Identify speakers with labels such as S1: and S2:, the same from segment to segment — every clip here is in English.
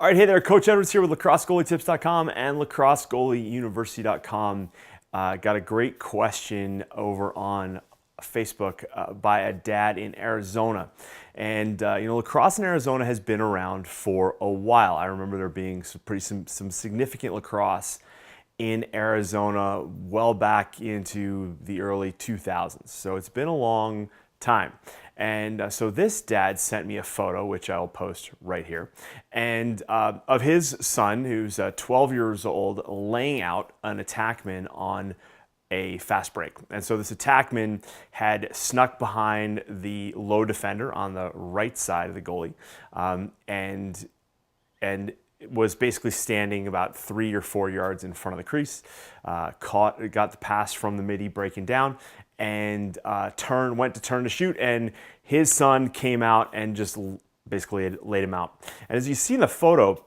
S1: All right, hey there, Coach Edwards here with LacrosseGoalieTips.com and LacrosseGoalieUniversity.com. Got a great question over on Facebook by a dad in Arizona. And, lacrosse in Arizona has been around for a while. I remember there being some significant lacrosse in Arizona well back into the early 2000s. So it's been a long time. And so this dad sent me a photo, which I'll post right here, and of his son, who's 12 years old, laying out an attackman on a fast break. And so this attackman had snuck behind the low defender on the right side of the goalie, and was basically standing about 3 or 4 yards in front of the crease, got the pass from the midi breaking down, and went to turn to shoot, and his son came out and just basically laid him out. And as you see in the photo,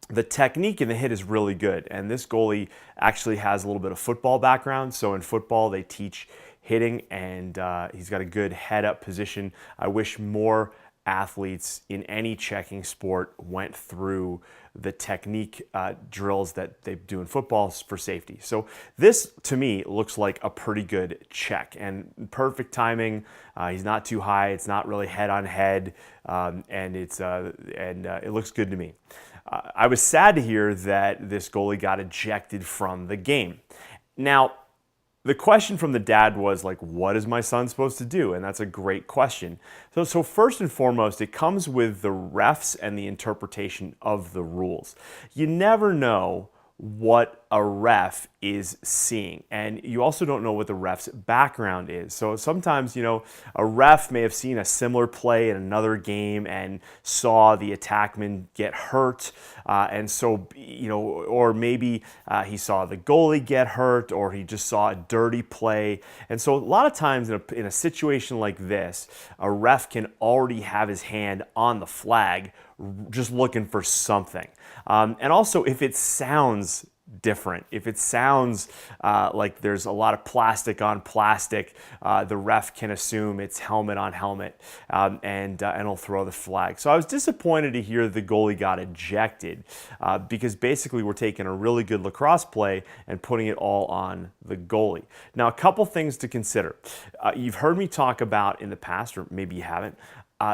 S1: the technique in the hit is really good, and this goalie actually has a little bit of football background. So in football, they teach hitting, and he's got a good head-up position. I wish more athletes in any checking sport went through the technique drills that they do in football for safety. So this, to me, looks like a pretty good check and perfect timing. He's not too high. It's not really head on head, and it looks good to me. I was sad to hear that this goalie got ejected from the game. Now, the question from the dad was like, what is my son supposed to do? And that's a great question. So first and foremost, it comes with the refs and the interpretation of the rules. You never know what a ref is seeing, and you also don't know what the ref's background is. So sometimes, a ref may have seen a similar play in another game and saw the attackman get hurt, and so, or maybe he saw the goalie get hurt, or he just saw a dirty play. And so a lot of times in a situation like this, a ref can already have his hand on the flag, just looking for something. And also, if it sounds different, if it sounds like there's a lot of plastic on plastic, the ref can assume it's helmet on helmet, and he'll throw the flag. So I was disappointed to hear the goalie got ejected, because basically we're taking a really good lacrosse play and putting it all on the goalie. Now, a couple things to consider. You've heard me talk about in the past, or maybe you haven't,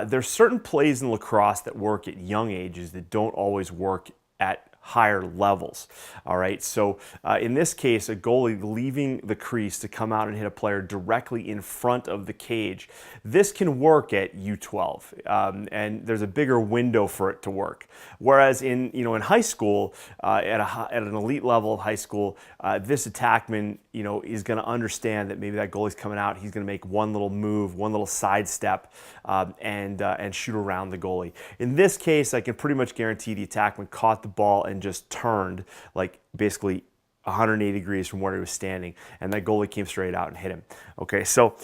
S1: there's certain plays in lacrosse that work at young ages that don't always work at higher levels. All right, so in this case, a goalie leaving the crease to come out and hit a player directly in front of the cage. This can work at U12, and there's a bigger window for it to work. Whereas in high school, at an elite level of high school, this attackman is going to understand that maybe that goalie's coming out. He's going to make one little move, one little sidestep, and shoot around the goalie. In this case, I can pretty much guarantee the attackman caught the ball and just turned like basically 180 degrees from where he was standing, and that goalie came straight out and hit him. Okay, so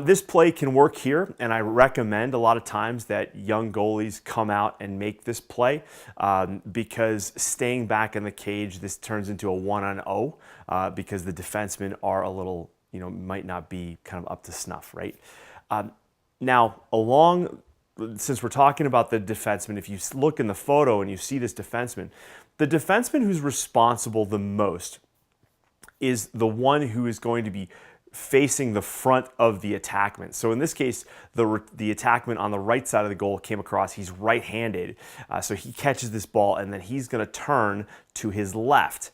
S1: this play can work here, and I recommend a lot of times that young goalies come out and make this play, because staying back in the cage, this turns into a 1-on-0, because the defensemen are a little, might not be kind of up to snuff, right? Now, since we're talking about the defenseman, if you look in the photo and you see this defenseman, the defenseman who's responsible the most is the one who is going to be facing the front of the attackman. So in this case, the attackman on the right side of the goal came across. He's right-handed, so he catches this ball, and then he's going to turn to his left.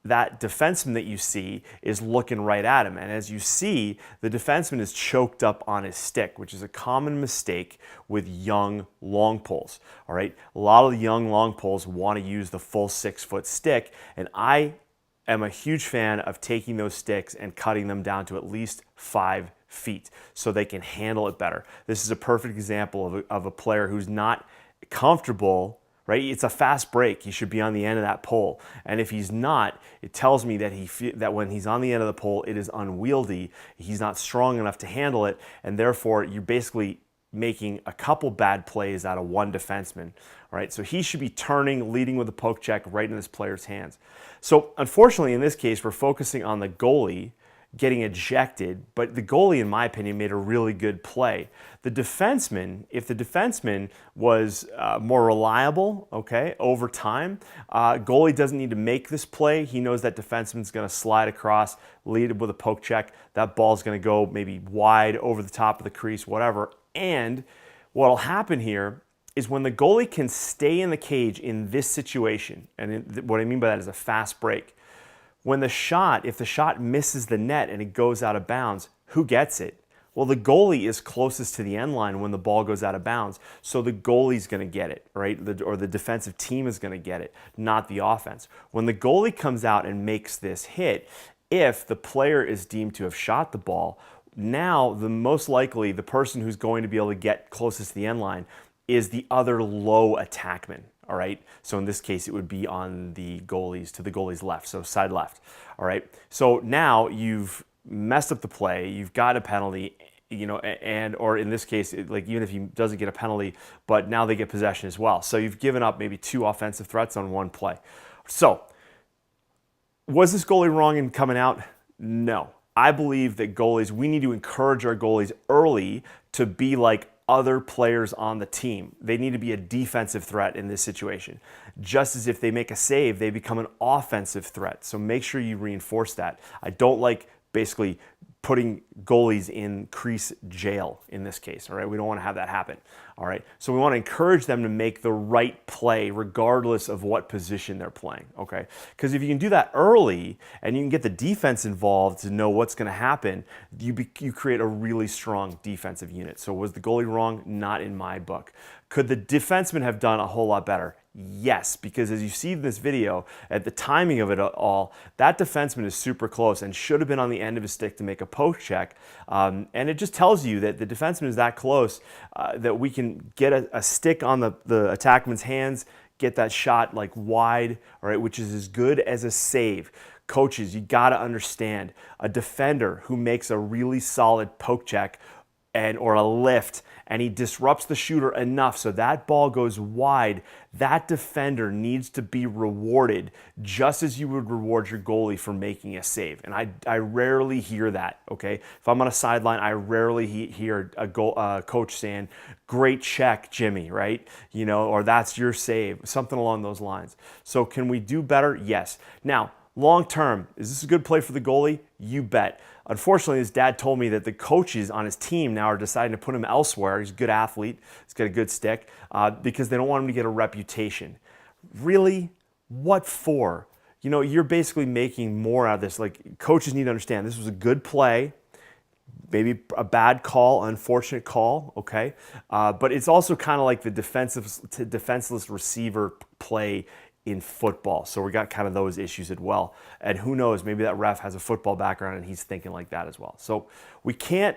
S1: That defenseman that you see is looking right at him. And as you see, the defenseman is choked up on his stick, which is a common mistake with young long poles. All right, a lot of the young long poles want to use the full 6-foot stick, and I am a huge fan of taking those sticks and cutting them down to at least 5 feet so they can handle it better. This is a perfect example of a player who's not comfortable. Right? It's a fast break. He should be on the end of that pole. And if he's not, it tells me that that when he's on the end of the pole, it is unwieldy. He's not strong enough to handle it, and therefore you're basically making a couple bad plays out of one defenseman. All right? So he should be turning, leading with a poke check right in this player's hands. So unfortunately, in this case, we're focusing on the goalie getting ejected, but the goalie, in my opinion, made a really good play. The defenseman, if the defenseman was more reliable, okay, over time, goalie doesn't need to make this play. He knows that defenseman's going to slide across, lead it with a poke check. That ball's going to go maybe wide over the top of the crease, whatever. And what'll happen here is when the goalie can stay in the cage in this situation, and what I mean by that is a fast break. When the shot, if the shot misses the net and it goes out of bounds, who gets it? Well, the goalie is closest to the end line when the ball goes out of bounds, so the goalie's going to get it, right? Or the defensive team is going to get it, not the offense. When the goalie comes out and makes this hit, if the player is deemed to have shot the ball, now the most likely the person who's going to be able to get closest to the end line is the other low attackman. All right, so in this case, it would be on the goalie's, to the goalie's left, so side left. All right, so now you've messed up the play, you've got a penalty, you know, and or in this case, like even if he doesn't get a penalty, but now they get possession as well. So you've given up maybe 2 offensive threats on one play. So was this goalie wrong in coming out? No. I believe that goalies, we need to encourage our goalies early to be like other players on the team. They need to be a defensive threat in this situation. Just as if they make a save, they become an offensive threat. So make sure you reinforce that. I don't like basically putting goalies in crease jail in this case, all right? We don't want to have that happen, all right? So we want to encourage them to make the right play regardless of what position they're playing, okay? Because if you can do that early and you can get the defense involved to know what's going to happen, you create a really strong defensive unit. So was the goalie wrong? Not in my book. Could the defenseman have done a whole lot better? Yes, because as you see in this video, at the timing of it all, that defenseman is super close and should have been on the end of his stick to make a poke check. And it just tells you that the defenseman is that close that we can get a stick on the attackman's hands, get that shot like wide, all right, which is as good as a save. Coaches, you got to understand, a defender who makes a really solid poke check or a lift, and he disrupts the shooter enough so that ball goes wide, that defender needs to be rewarded just as you would reward your goalie for making a save. And I rarely hear that, okay? If I'm on a sideline, I rarely hear a coach saying, "Great check, Jimmy," right? You know, or "That's your save," something along those lines. So can we do better? Yes. Now, long term, is this a good play for the goalie? You bet. Unfortunately, his dad told me that the coaches on his team now are deciding to put him elsewhere. He's a good athlete. He's got a good stick because they don't want him to get a reputation. Really? What for? You know, you're basically making more out of this. Like, coaches need to understand this was a good play, maybe a bad call, unfortunate call, okay? But it's also kind of like the defenseless receiver play in football. So we got kind of those issues as well. And who knows, maybe that ref has a football background and he's thinking like that as well. So we can't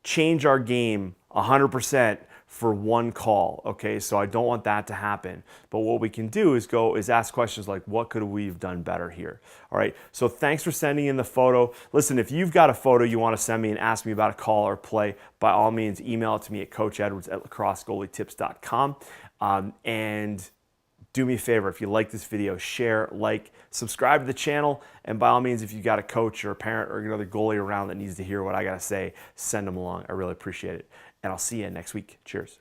S1: change our game 100% for one call, okay? So I don't want that to happen. But what we can do is ask questions like, what could we have done better here? All right, so thanks for sending in the photo. Listen, if you've got a photo you want to send me and ask me about a call or play, by all means, email it to me at coachedwards@lacrossegoalietips.com. And do me a favor, if you like this video, share, like, subscribe to the channel, and by all means, if you got a coach or a parent or another goalie around that needs to hear what I got to say, send them along. I really appreciate it. And I'll see you next week. Cheers.